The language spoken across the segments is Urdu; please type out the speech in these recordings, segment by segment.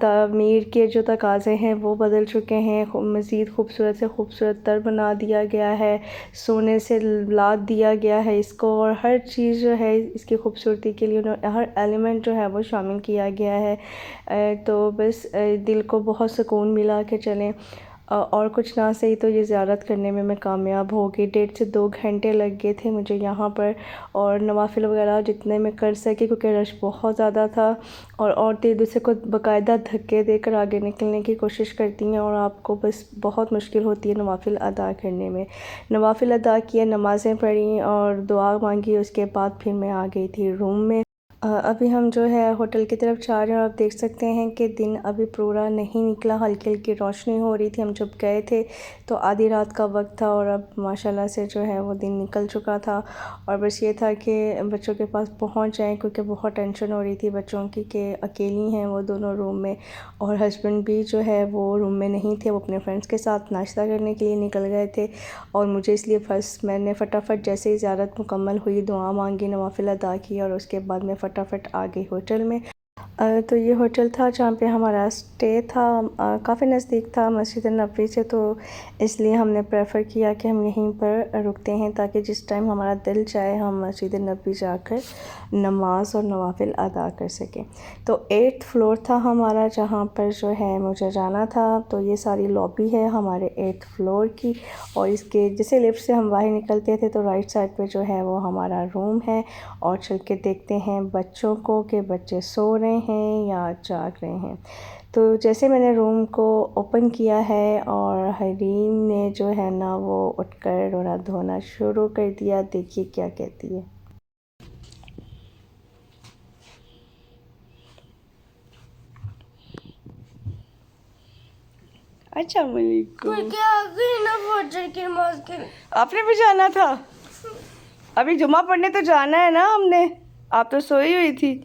تعمیر کے جو تقاضے ہیں وہ بدل چکے ہیں، مزید خوبصورت سے خوبصورت تر بنا دیا گیا ہے، سونے سے لاد دیا گیا ہے اس کو، اور ہر چیز جو ہے اس کی خوبصورتی کے لیے ہر ایلیمنٹ جو ہے وہ شامل کیا گیا ہے۔ تو بس دل کو بہت سکون ملا کہ چلیں، اور کچھ نہ صحیح تو یہ زیارت کرنے میں کامیاب ہو گئی۔ 1.5 سے 2 گھنٹے لگ گئے تھے مجھے یہاں پر، اور نوافل وغیرہ جتنے میں کر سکے کیونکہ رش بہت زیادہ تھا، اور عورتیں ایک دوسرے کو باقاعدہ دھکے دے کر آگے نکلنے کی کوشش کرتی ہیں، اور آپ کو بس بہت مشکل ہوتی ہے نوافل ادا کرنے میں۔ نوافل ادا کیے، نمازیں پڑھیں اور دعا مانگی، اس کے بعد پھر میں آ گئی تھی روم میں۔ ابھی ہم جو ہے ہوٹل کی طرف جا رہے ہیں، اور آپ دیکھ سکتے ہیں کہ دن ابھی پورا نہیں نکلا، ہلکی ہلکی روشنی ہو رہی تھی۔ ہم جب گئے تھے تو آدھی رات کا وقت تھا، اور اب ماشاءاللہ سے جو ہے وہ دن نکل چکا تھا، اور بس یہ تھا کہ بچوں کے پاس پہنچ جائیں، کیونکہ بہت ٹینشن ہو رہی تھی بچوں کی کہ اکیلی ہیں وہ دونوں روم میں، اور ہسبینڈ بھی جو ہے وہ روم میں نہیں تھے، وہ اپنے فرینڈس کے ساتھ ناشتہ کرنے کے لیے نکل گئے تھے، اور مجھے اس لیے میں نے فٹافٹ جیسے ہی زیارت مکمل ہوئی دعا مانگی، نوافل ادا کی، اور اس کے بعد میں فٹافٹ آ گئی ہوٹل میں۔ تو یہ ہوٹل تھا جہاں پہ ہمارا اسٹے تھا، کافی نزدیک تھا مسجد نبوی سے، تو اس لیے ہم نے پریفر کیا کہ ہم یہیں پر رکتے ہیں تاکہ جس ٹائم ہمارا دل چاہے ہم مسجد نبوی جا کر نماز اور نوافل ادا کر سکیں۔ تو 8th فلور تھا ہمارا جہاں پر جو ہے مجھے جانا تھا، تو یہ ساری لابی ہے ہمارے 8th فلور کی، اور اس کے جیسے لفٹ سے ہم باہر نکلتے تھے تو رائٹ سائڈ پہ جو ہے وہ ہمارا روم ہے، اور چل کے دیکھتے ہیں بچوں کو کہ بچے سو رہے ہیں یا جاگ رہے ہیں۔ تو جیسے میں نے روم کو اوپن کیا ہے، اور حریم نے جو ہے نا وہ اٹھ کر رونا دھونا شروع کر دیا، دیکھیے کیا کہتی ہے۔ السلام علیکم۔ آپ نے بھی جانا تھا؟ ابھی جمعہ پڑھنے تو جانا ہے نا ہم نے، آپ تو سوئی ہوئی تھی۔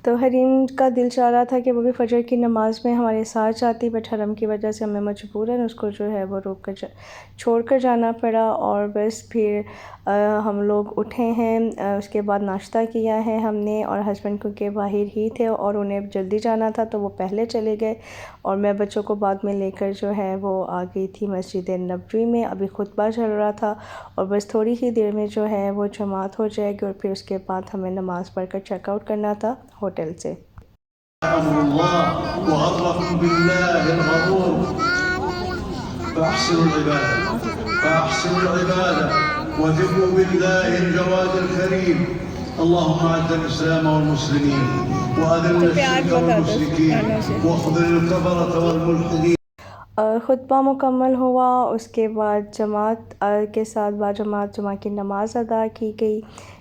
تو حریم کا دل چاہ رہا تھا کہ وہ بھی فجر کی نماز میں ہمارے ساتھ جاتی، بٹ حرم کی وجہ سے ہمیں مجبوراً اس کو جو ہے وہ روک کر چھوڑ کر جانا پڑا، اور بس پھر ہم لوگ اٹھے ہیں، اس کے بعد ناشتہ کیا ہے ہم نے، اور ہسبینڈ کیونکہ باہر ہی تھے اور انہیں جلدی جانا تھا تو وہ پہلے چلے گئے، اور میں بچوں کو بعد میں لے کر جو ہے وہ آ گئی تھی مسجد نبوی میں۔ ابھی خطبہ چل رہا تھا، اور بس تھوڑی ہی دیر میں جو ہے وہ جماعت ہو جائے گی، اور پھر اس کے بعد ہمیں نماز پڑھ کر چیک آؤٹ کرنا تھا ہوٹل سے۔ أمر الله وغركم بالله الغرور فأحسنوا العبادة وثقوا بالله الجواد الكريم. اللهم أعز الإسلام والمسلمين وأذل الشرك والمشركين واخذل الكفرة والملحدين۔ خطبہ مکمل ہوا، اس کے بعد جماعت کے ساتھ باجماعت جمعہ کی نماز ادا کی گئی،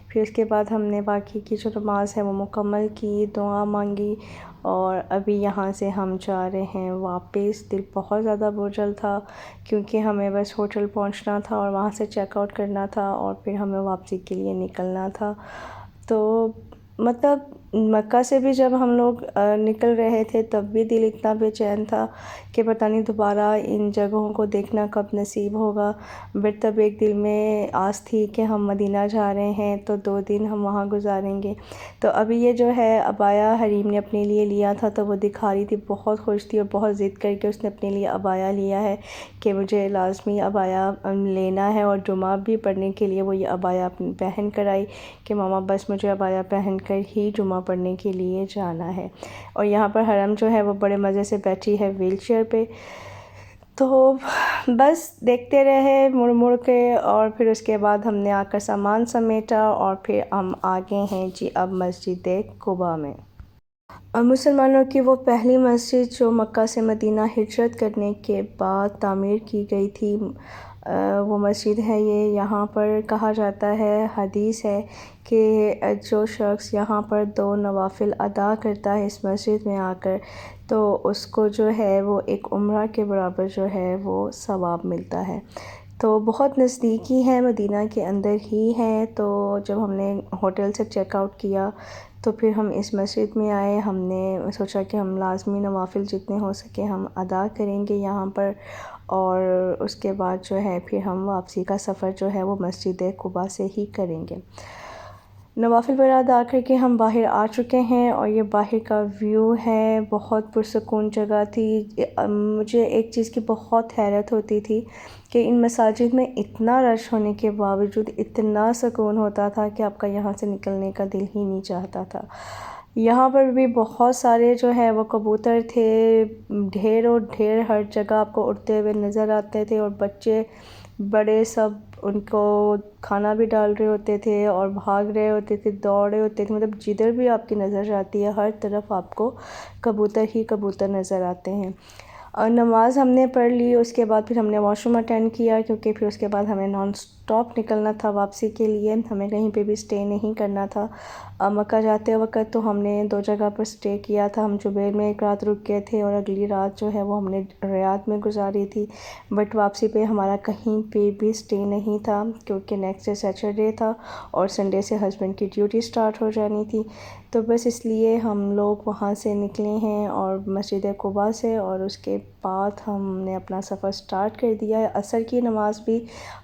پھر اس کے بعد ہم نے باقی کی جو نماز ہے وہ مکمل کی، دعا مانگی، اور ابھی یہاں سے ہم جا رہے ہیں واپس۔ دل بہت زیادہ بوجھل تھا کیونکہ ہمیں بس ہوٹل پہنچنا تھا اور وہاں سے چیک آؤٹ کرنا تھا، اور پھر ہمیں واپسی کے لیے نکلنا تھا۔ تو مطلب مکہ سے بھی جب ہم لوگ نکل رہے تھے تب بھی دل اتنا بے چین تھا کہ پتہ نہیں دوبارہ ان جگہوں کو دیکھنا کب نصیب ہوگا، بٹ تب ایک دل میں آس تھی کہ ہم مدینہ جا رہے ہیں تو 2 دن ہم وہاں گزاریں گے۔ تو ابھی یہ جو ہے عبایا حریم نے اپنے لیے لیا تھا تو وہ دکھا رہی تھی، بہت خوش تھی، اور بہت ضد کر کے اس نے اپنے لیے عبایا لیا ہے کہ مجھے لازمی عبایا لینا ہے، اور جمعہ بھی پڑھنے کے لیے وہ یہ عبایا پہن کر آئی کہ ماما بس مجھے عبایا پہن کر ہی جمعہ پڑھنے کے لیے جانا ہے۔ اور یہاں پر حرم جو ہے وہ بڑے مزے سے بیٹھی ہے ویل چیئر پہ، تو بس دیکھتے رہے مڑ مڑ کے، اور پھر اس کے بعد ہم نے آ کر سامان سمیٹا، اور پھر ہم آگے ہیں جی اب مسجد قباء میں۔ مسلمانوں کی وہ پہلی مسجد جو مکہ سے مدینہ ہجرت کرنے کے بعد تعمیر کی گئی تھی، وہ مسجد ہے یہ۔ یہاں پر کہا جاتا ہے، حدیث ہے کہ جو شخص یہاں پر 2 نوافل ادا کرتا ہے اس مسجد میں آ کر، تو اس کو جو ہے وہ ایک عمرہ کے برابر جو ہے وہ ثواب ملتا ہے۔ تو بہت نزدیکی ہے، مدینہ کے اندر ہی ہے۔ تو جب ہم نے ہوٹل سے چیک آؤٹ کیا تو پھر ہم اس مسجد میں آئے، ہم نے سوچا کہ ہم لازمی نوافل جتنے ہو سکے ہم ادا کریں گے یہاں پر، اور اس کے بعد جو ہے پھر ہم واپسی کا سفر جو ہے وہ مسجد قباء سے ہی کریں گے۔ نوافل وغیرہ ادا کر کے ہم باہر آ چکے ہیں اور یہ باہر کا ویو ہے، بہت پرسکون جگہ تھی۔ مجھے ایک چیز کی بہت حیرت ہوتی تھی کہ ان مساجد میں اتنا رش ہونے کے باوجود اتنا سکون ہوتا تھا کہ آپ کا یہاں سے نکلنے کا دل ہی نہیں چاہتا تھا۔ یہاں پر بھی بہت سارے جو ہے وہ کبوتر تھے، ڈھیر و ڈھیر ہر جگہ آپ کو اڑتے ہوئے نظر آتے تھے، اور بچے بڑے سب ان کو کھانا بھی ڈال رہے ہوتے تھے اور بھاگ رہے ہوتے تھے، دوڑ رہے ہوتے تھے، مطلب جدھر بھی آپ کی نظر جاتی ہے ہر طرف آپ کو کبوتر ہی کبوتر نظر آتے ہیں۔ اور نماز ہم نے پڑھ لی، اس کے بعد پھر ہم نے واش روم اٹینڈ کیا، کیونکہ پھر اس کے بعد ہمیں نان اسٹاپ نکلنا تھا واپسی کے لیے، ہمیں کہیں پہ بھی سٹے نہیں کرنا تھا۔ مکہ جاتے وقت تو ہم نے 2 جگہ پر سٹے کیا تھا، ہم جبیل میں ایک رات رک گئے تھے اور اگلی رات جو ہے وہ ہم نے ریاض میں گزاری تھی، بٹ واپسی پہ ہمارا کہیں پہ بھی سٹے نہیں تھا، کیونکہ نیکسٹ ڈے سیٹرڈے تھا اور سنڈے سے ہسبینڈ کی ڈیوٹی سٹارٹ ہو جانی تھی، تو بس اس لیے ہم لوگ وہاں سے نکلے ہیں اور مسجد قباء سے، اور اس کے بعد ہم نے اپنا سفر سٹارٹ کر دیا ہے۔ عصر کی نماز بھی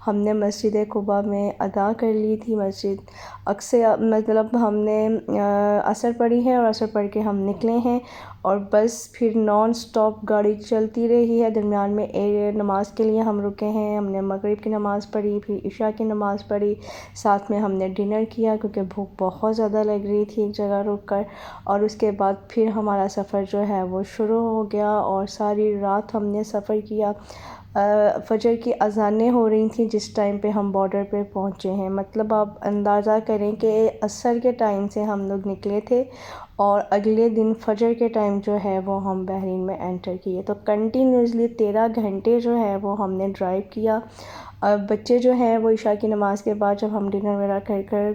ہم نے مسجد قباء میں ادا کر لی تھی، مسجد اکثر مطلب ہم نے عصر پڑھی ہے اور عصر پڑھ کے ہم نکلے ہیں، اور بس پھر نان سٹاپ گاڑی چلتی رہی ہے۔ درمیان میں نماز کے لیے ہم رکے ہیں، ہم نے مغرب کی نماز پڑھی، پھر عشاء کی نماز پڑھی، ساتھ میں ہم نے ڈنر کیا کیونکہ بھوک بہت زیادہ لگ رہی تھی ایک جگہ رک کر، اور اس کے بعد پھر ہمارا سفر جو ہے وہ شروع ہو گیا، اور ساری رات ہم نے سفر کیا۔ فجر کی اذانیں ہو رہی تھیں جس ٹائم پہ ہم بارڈر پہ پہنچے ہیں، مطلب آپ اندازہ کریں کہ عصر کے ٹائم سے ہم لوگ نکلے تھے اور اگلے دن فجر کے ٹائم جو ہے وہ ہم بحرین میں انٹر کیے، تو کنٹینیوسلی 13 گھنٹے جو ہے وہ ہم نے ڈرائیو کیا۔ بچے جو ہیں وہ عشاء کی نماز کے بعد جب ہم ڈنر وغیرہ کر کر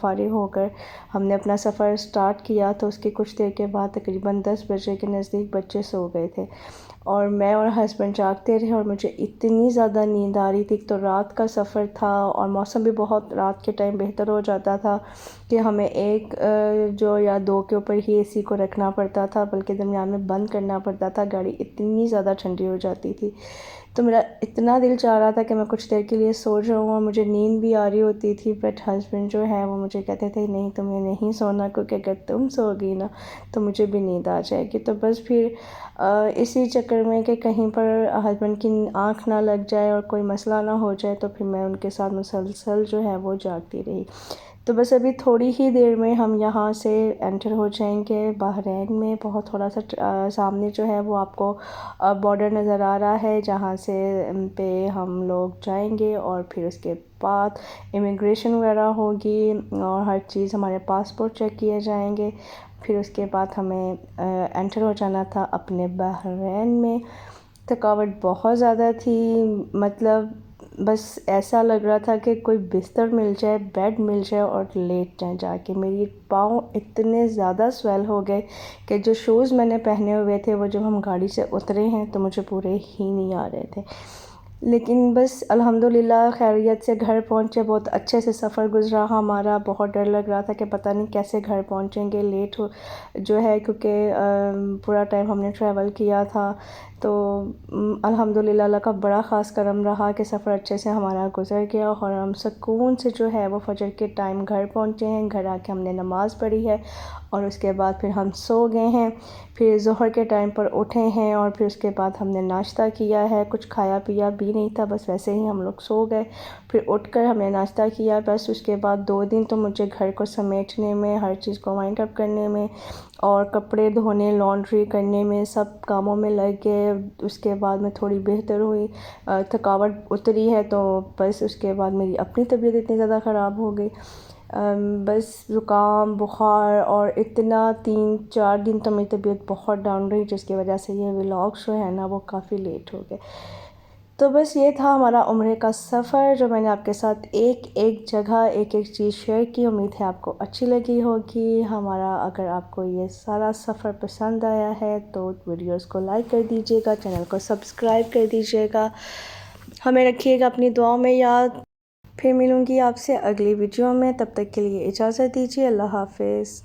فارغ ہو کر ہم نے اپنا سفر سٹارٹ کیا، تو اس کے کچھ دیر کے بعد تقریباً 10 بجے کے نزدیک بچے سو گئے تھے، اور میں اور ہسبینڈ جاگتے رہے، اور مجھے اتنی زیادہ نیند آ رہی تھی، تو رات کا سفر تھا اور موسم بھی بہت رات کے ٹائم بہتر ہو جاتا تھا کہ ہمیں 1 جو یا 2 کے اوپر ہی اے سی کو رکھنا پڑتا تھا، بلکہ درمیان میں بند کرنا پڑتا تھا، گاڑی اتنی زیادہ ٹھنڈی ہو جاتی تھی، تو میرا اتنا دل چاہ رہا تھا کہ میں کچھ دیر کے لیے سو جاؤں، اور مجھے نیند بھی آ رہی ہوتی تھی، بٹ ہسبینڈ جو ہے وہ مجھے کہتے تھے نہیں تمہیں نہیں سونا، کیونکہ اگر تم سو گئی نا تو مجھے بھی نیند آ جائے گی، تو بس پھر اسی چکر میں کہ کہیں پر ہسبینڈ کی آنکھ نہ لگ جائے اور کوئی مسئلہ نہ ہو جائے، تو پھر میں ان کے ساتھ مسلسل جو ہے وہ جاگتی رہی۔ تو بس ابھی تھوڑی ہی دیر میں ہم یہاں سے انٹر ہو جائیں گے بحرین میں، بہت تھوڑا سا سامنے جو ہے وہ آپ کو بارڈر نظر آ رہا ہے جہاں سے پہ ہم لوگ جائیں گے، اور پھر اس کے بعد امیگریشن وغیرہ ہوگی اور ہر چیز، ہمارے پاسپورٹ چیک کیے جائیں گے، پھر اس کے بعد ہمیں انٹر ہو جانا تھا اپنے بحرین میں۔ تھکاوٹ بہت زیادہ تھی، مطلب بس ایسا لگ رہا تھا کہ کوئی بستر مل جائے، بیڈ مل جائے اور لیٹ جائیں جا کے، میری پاؤں اتنے زیادہ سویل ہو گئے کہ جو شوز میں نے پہنے ہوئے تھے وہ جب ہم گاڑی سے اترے ہیں تو مجھے پورے ہی نہیں آ رہے تھے، لیکن بس الحمدللہ خیریت سے گھر پہنچے، بہت اچھے سے سفر گزرا ہمارا، بہت ڈر لگ رہا تھا کہ پتہ نہیں کیسے گھر پہنچیں گے، لیٹ ہو جو ہے کیونکہ پورا ٹائم ہم نے ٹریول کیا تھا، تو الحمدللہ اللہ کا بڑا خاص کرم رہا کہ سفر اچھے سے ہمارا گزر گیا، اور ہم سکون سے جو ہے وہ فجر کے ٹائم گھر پہنچے ہیں، گھر آ کے ہم نے نماز پڑھی ہے، اور اس کے بعد پھر ہم سو گئے ہیں، پھر ظہر کے ٹائم پر اٹھے ہیں، اور پھر اس کے بعد ہم نے ناشتہ کیا ہے، کچھ کھایا پیا بھی نہیں تھا، بس ویسے ہی ہم لوگ سو گئے، پھر اٹھ کر ہم نے ناشتہ کیا، بس اس کے بعد 2 دن تو مجھے گھر کو سمیٹنے میں، ہر چیز کو وائنڈ اپ کرنے میں اور کپڑے دھونے، لانڈری کرنے میں، سب کاموں میں لگ گئے، اس کے بعد میں تھوڑی بہتر ہوئی، تھکاوٹ اتری ہے، تو بس اس کے بعد میری اپنی طبیعت اتنی زیادہ خراب ہو گئی، بس زکام، بخار، اور اتنا 3-4 دن تو میری طبیعت بہت ڈاؤن رہی، جس کی وجہ سے یہ ولاگس جو ہے نا وہ کافی لیٹ ہو گئے۔ تو بس یہ تھا ہمارا عمرے کا سفر، جو میں نے آپ کے ساتھ ایک جگہ ایک چیز شیئر کی، امید ہے آپ کو اچھی لگی ہوگی ہمارا۔ اگر آپ کو یہ سارا سفر پسند آیا ہے تو ویڈیوز کو لائک کر دیجیے گا، چینل کو سبسکرائب کر دیجیے گا، ہمیں رکھیے گا اپنی دعاؤں میں یاد۔ پھر ملوں گی آپ سے اگلی ویڈیو میں، تب تک کے لیے اجازت دیجیے، اللہ حافظ۔